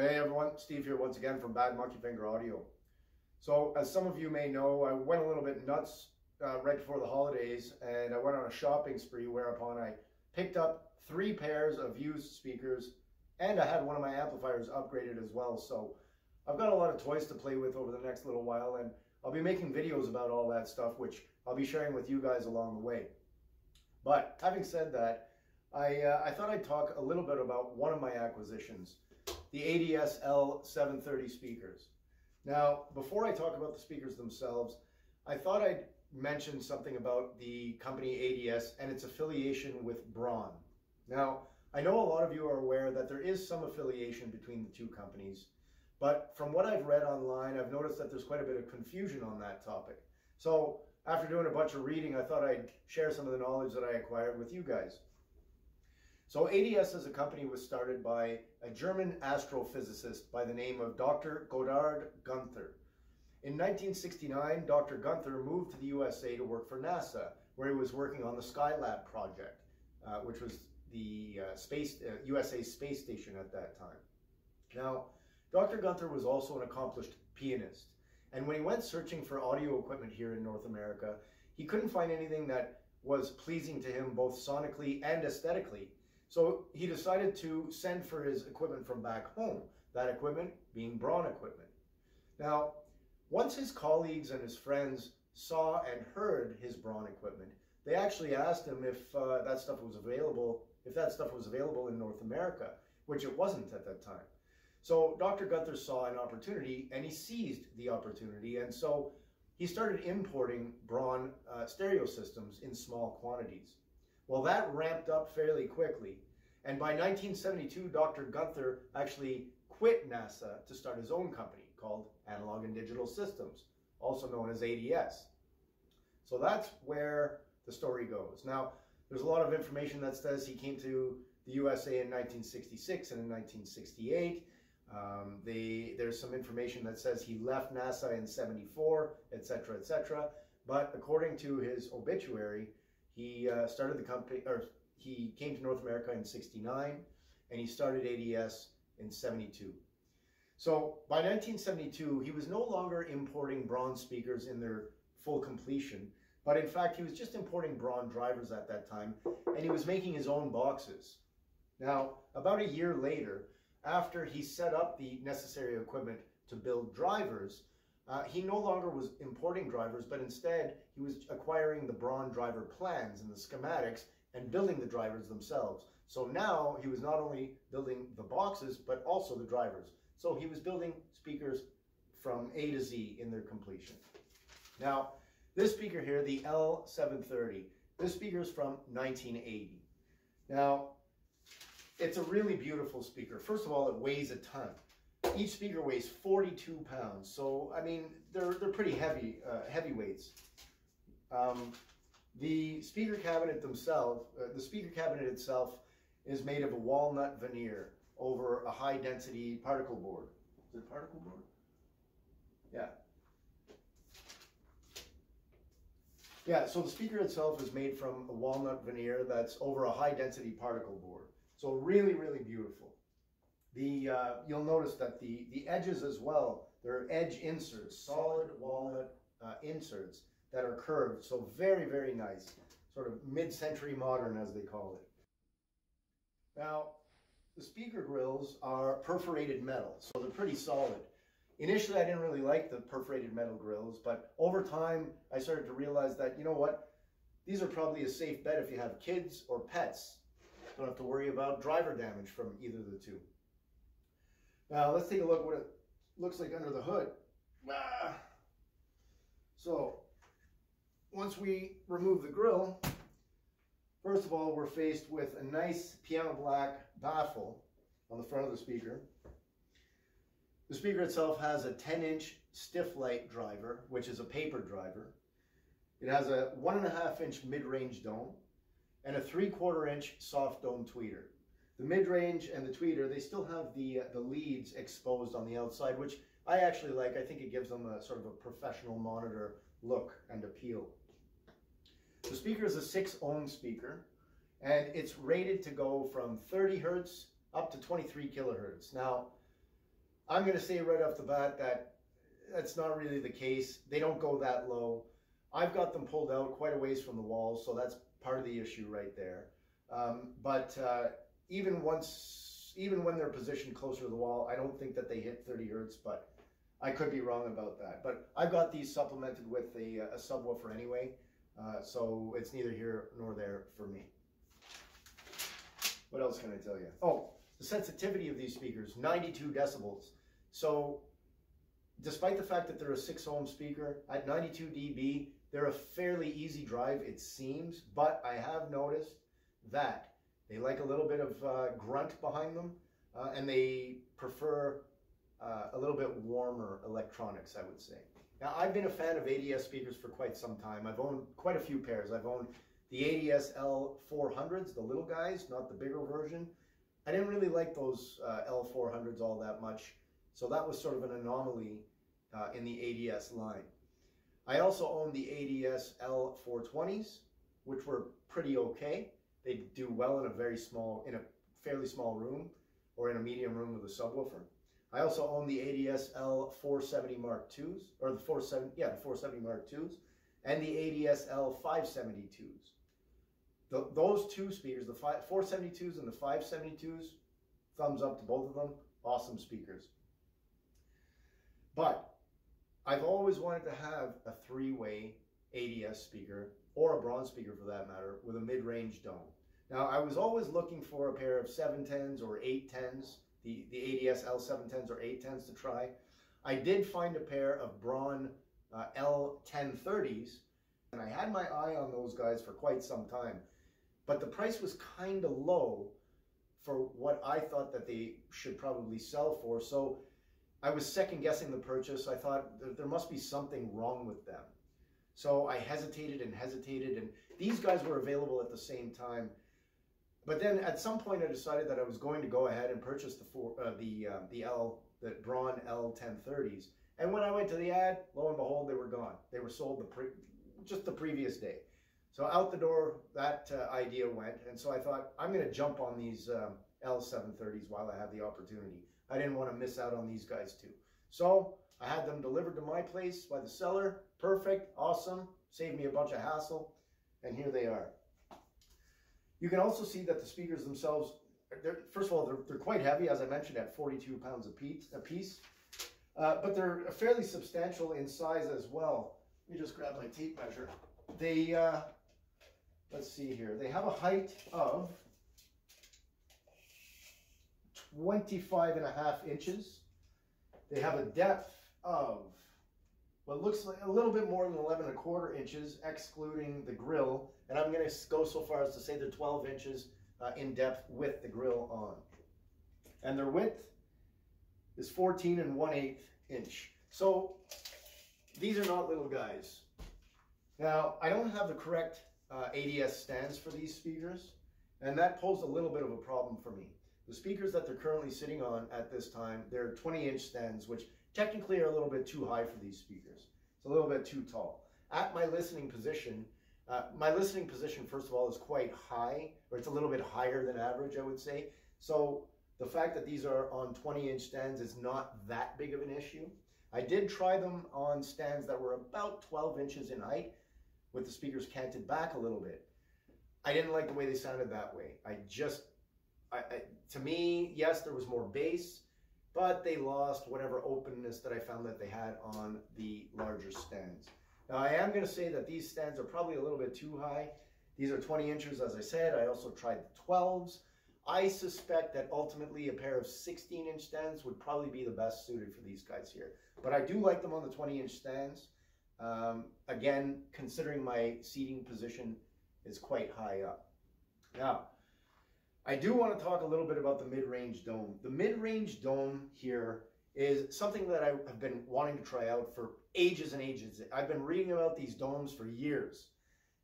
Hey everyone, Steve here once again from Bad Monkey Finger Audio. So as some of you may know, I went a little bit nuts right before the holidays, and I went on a shopping spree whereupon I picked up 3 pairs of used speakers, and I had one of my amplifiers upgraded as well. So I've got a lot of toys to play with over the next little while, and I'll be making videos about all that stuff, which I'll be sharing with you guys along the way. But having said that, I thought I'd talk a little bit about one of my acquisitions, the ADS L730 speakers. Now, before I talk about the speakers themselves, I thought I'd mention something about the company ADS and its affiliation with Braun. Now, I know a lot of you are aware that there is some affiliation between the two companies, but from what I've read online, I've noticed that there's quite a bit of confusion on that topic. So after doing a bunch of reading, I thought I'd share some of the knowledge that I acquired with you guys. So ADS as a company was started by a German astrophysicist by the name of Dr. Gotthard Gunther. In 1969, Dr. Gunther moved to the USA to work for NASA, where he was working on the Skylab project, which was the USA space station at that time. Now, Dr. Gunther was also an accomplished pianist, and when he went searching for audio equipment here in North America, he couldn't find anything that was pleasing to him both sonically and aesthetically. So he decided to send for his equipment from back home, that equipment being Braun equipment. Now, once his colleagues and his friends saw and heard his Braun equipment, they actually asked him if that stuff was available in North America, which it wasn't at that time. So Dr. Gunther saw an opportunity and he seized the opportunity, and so he started importing Braun stereo systems in small quantities. Well, that ramped up fairly quickly, and by 1972, Dr. Gunther actually quit NASA to start his own company called Analog and Digital Systems, also known as ADS. So that's where the story goes. Now, there's a lot of information that says he came to the USA in 1966 and in 1968. There's some information that says he left NASA in 74, etc., etc. But according to his obituary, he started the company, or he came to North America in 69, and he started ADS in 72. So by 1972, he was no longer importing Braun speakers in their full completion, but in fact, he was just importing Braun drivers at that time, and he was making his own boxes. Now, about a year later, after he set up the necessary equipment to build drivers, he no longer was importing drivers, but instead he was acquiring the Braun driver plans and the schematics and building the drivers themselves. So now he was not only building the boxes, but also the drivers. So he was building speakers from A to Z in their completion. Now, this speaker here, the L730, this speaker is from 1980. Now, it's a really beautiful speaker. First of all, it weighs a ton. Each speaker weighs 42 pounds, so I mean they're pretty heavy, heavyweights. The speaker cabinet itself is made of a walnut veneer over a high-density particle board. Is it particle board? Yeah. Yeah. So the speaker itself is made from a walnut veneer that's over a high-density particle board. So really, really beautiful. You'll notice that the edges as well, they're edge inserts, solid walnut inserts that are curved. So very, very nice, sort of mid-century modern as they call it. Now, the speaker grills are perforated metal, so they're pretty solid. Initially, I didn't really like the perforated metal grills, but over time, I started to realize that, you know what, these are probably a safe bet if you have kids or pets. Don't have to worry about driver damage from either of the two. Now, let's take a look at what it looks like under the hood. So, once we remove the grill, first of all, we're faced with a nice piano black baffle on the front of the speaker. The speaker itself has a 10-inch stiff light driver, which is a paper driver. It has a 1.5-inch mid-range dome and a 3/4-inch soft dome tweeter. The mid-range and the tweeter, they still have the leads exposed on the outside, which I actually like. I think it gives them a sort of a professional monitor look and appeal. The speaker is a 6-ohm speaker, and it's rated to go from 30 hertz up to 23 kilohertz. Now, I'm going to say right off the bat that that's not really the case. They don't go that low. I've got them pulled out quite a ways from the wall, so that's part of the issue right there. Even when they're positioned closer to the wall, I don't think that they hit 30 hertz, but I could be wrong about that. But I've got these supplemented with a subwoofer anyway, so it's neither here nor there for me. What else can I tell you? Oh, the sensitivity of these speakers, 92 decibels. So despite the fact that they're a 6 ohm speaker, at 92 dB, they're a fairly easy drive, it seems, but I have noticed that they like a little bit of grunt behind them, and they prefer a little bit warmer electronics, I would say. Now, I've been a fan of ADS speakers for quite some time. I've owned quite a few pairs. I've owned the ADS L730s, the little guys, not the bigger version. I didn't really like those L400s all that much, so that was sort of an anomaly in the ADS line. I also owned the ADS L420s, which were pretty okay. They do well in a fairly small room or in a medium room with a subwoofer. I also own the ADS L470 Mark IIs, or the 470 Mark IIs, and the ADS L572s. Those two speakers, the 472s and the 572s, thumbs up to both of them. Awesome speakers. But I've always wanted to have a 3-way ADS speaker, or a bronze speaker for that matter, with a mid-range dome. Now, I was always looking for a pair of 710s or 810s, the ADS L710s or 810s to try. I did find a pair of Braun L1030s, and I had my eye on those guys for quite some time. But the price was kind of low for what I thought that they should probably sell for. So I was second guessing the purchase. I thought there must be something wrong with them. So I hesitated and hesitated, and these guys were available at the same time. But then at some point I decided that I was going to go ahead and purchase the Braun L1030s. And when I went to the ad, lo and behold, they were gone. They were sold just the previous day. So out the door, that idea went. And so I thought, I'm going to jump on these L730s while I have the opportunity. I didn't want to miss out on these guys too. So I had them delivered to my place by the seller. Perfect, awesome, saved me a bunch of hassle. And here they are. You can also see that the speakers themselves, first of all, they're quite heavy, as I mentioned, at 42 pounds a piece. But they're fairly substantial in size as well. Let me just grab my tape measure. They, let's see here, they have a height of 25.5 inches. They have a depth of what looks like a little bit more than 11.25 inches, excluding the grill. And I'm going to go so far as to say they're 12 inches in depth with the grill on. And their width is 14 1/8 inch. So these are not little guys. Now, I don't have the correct ADS stands for these speakers, and that posed a little bit of a problem for me. The speakers that they're currently sitting on at this time, they're 20-inch stands, which technically are a little bit too high for these speakers. It's a little bit too tall. At my listening position, first of all, is quite high, or it's a little bit higher than average, I would say. So the fact that these are on 20-inch stands is not that big of an issue. I did try them on stands that were about 12 inches in height, with the speakers canted back a little bit. I didn't like the way they sounded that way. To me, yes, there was more bass, but they lost whatever openness that I found that they had on the larger stands. Now, I am going to say that these stands are probably a little bit too high. These are 20 inches, as I said. I also tried the 12s. I suspect that ultimately a pair of 16-inch stands would probably be the best suited for these guys here. But I do like them on the 20-inch stands. Again, considering my seating position is quite high up. Now, I do want to talk a little bit about the mid-range dome. The mid-range dome here is something that I have been wanting to try out for ages and ages. I've been reading about these domes for years.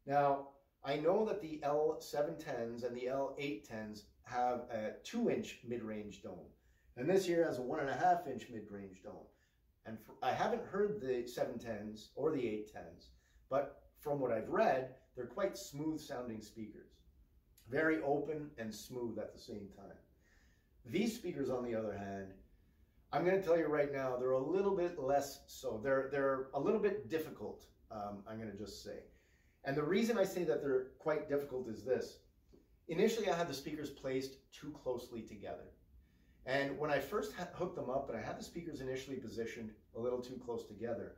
Now, I know that the L710s and the L810s have a 2-inch mid-range dome, and this here has a 1.5-inch mid-range dome. And I haven't heard the 710s or the 810s, but from what I've read, they're quite smooth sounding speakers. Very open and smooth at the same time. These speakers, on the other hand, I'm going to tell you right now, they're a little bit less so. They're a little bit difficult, I'm going to just say. And the reason I say that they're quite difficult is this. Initially, I had the speakers placed too closely together. And when I first hooked them up and I had the speakers initially positioned a little too close together,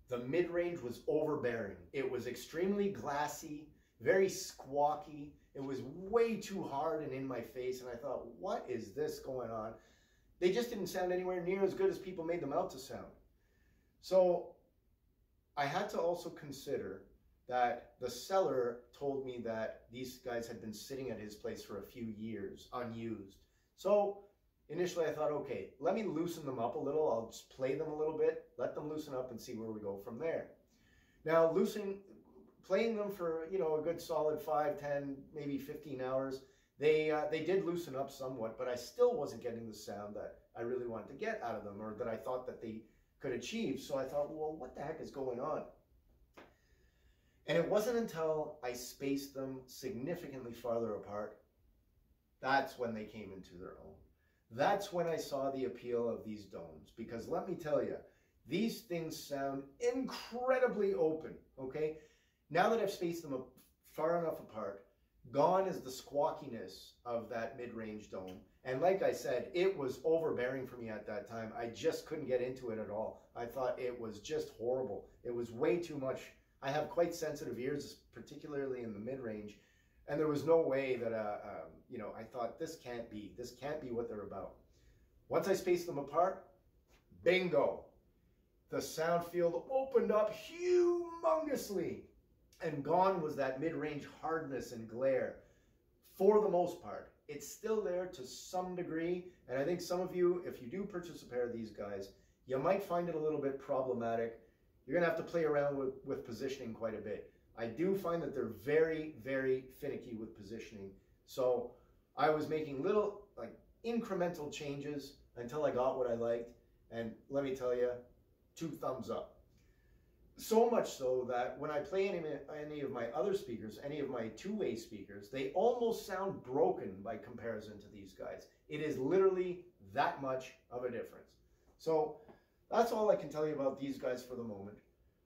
the mid-range was overbearing. It was extremely glassy, very squawky. It was way too hard and in my face. And I thought, what is this going on? They just didn't sound anywhere near as good as people made them out to sound. So I had to also consider that the seller told me that these guys had been sitting at his place for a few years, unused. So initially I thought, okay, let me loosen them up a little. I'll just play them a little bit, let them loosen up and see where we go from there. Now, playing them for, you know, a good solid 5, 10, maybe 15 hours, they did loosen up somewhat, but I still wasn't getting the sound that I really wanted to get out of them, or that I thought that they could achieve. So I thought, well, what the heck is going on? And it wasn't until I spaced them significantly farther apart, that's when they came into their own. That's when I saw the appeal of these domes, because let me tell you, these things sound incredibly open, okay? Now that I've spaced them far enough apart, gone is the squawkiness of that mid-range dome. And like I said, it was overbearing for me at that time. I just couldn't get into it at all. I thought it was just horrible. It was way too much. I have quite sensitive ears, particularly in the mid-range, and there was no way that, you know, I thought this can't be what they're about. Once I spaced them apart, bingo, the sound field opened up humongously, and gone was that mid-range hardness and glare. For the most part, it's still there to some degree, and I think some of you, if you do purchase a pair of these guys, you might find it a little bit problematic. You're going to have to play around with positioning quite a bit. I do find that they're very, very finicky with positioning. So I was making little, like, incremental changes until I got what I liked. And let me tell you, 2 thumbs up. So much so that when I play any of my other speakers, any of my two-way speakers, they almost sound broken by comparison to these guys. It is literally that much of a difference. So that's all I can tell you about these guys for the moment.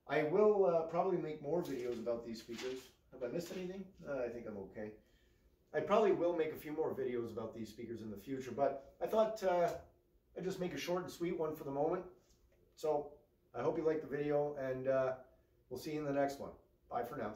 I will probably make more videos about these speakers. Have I missed anything? I think I'm okay. I probably will make a few more videos about these speakers in the future, but I thought I'd just make a short and sweet one for the moment. So I hope you liked the video, and we'll see you in the next one. Bye for now.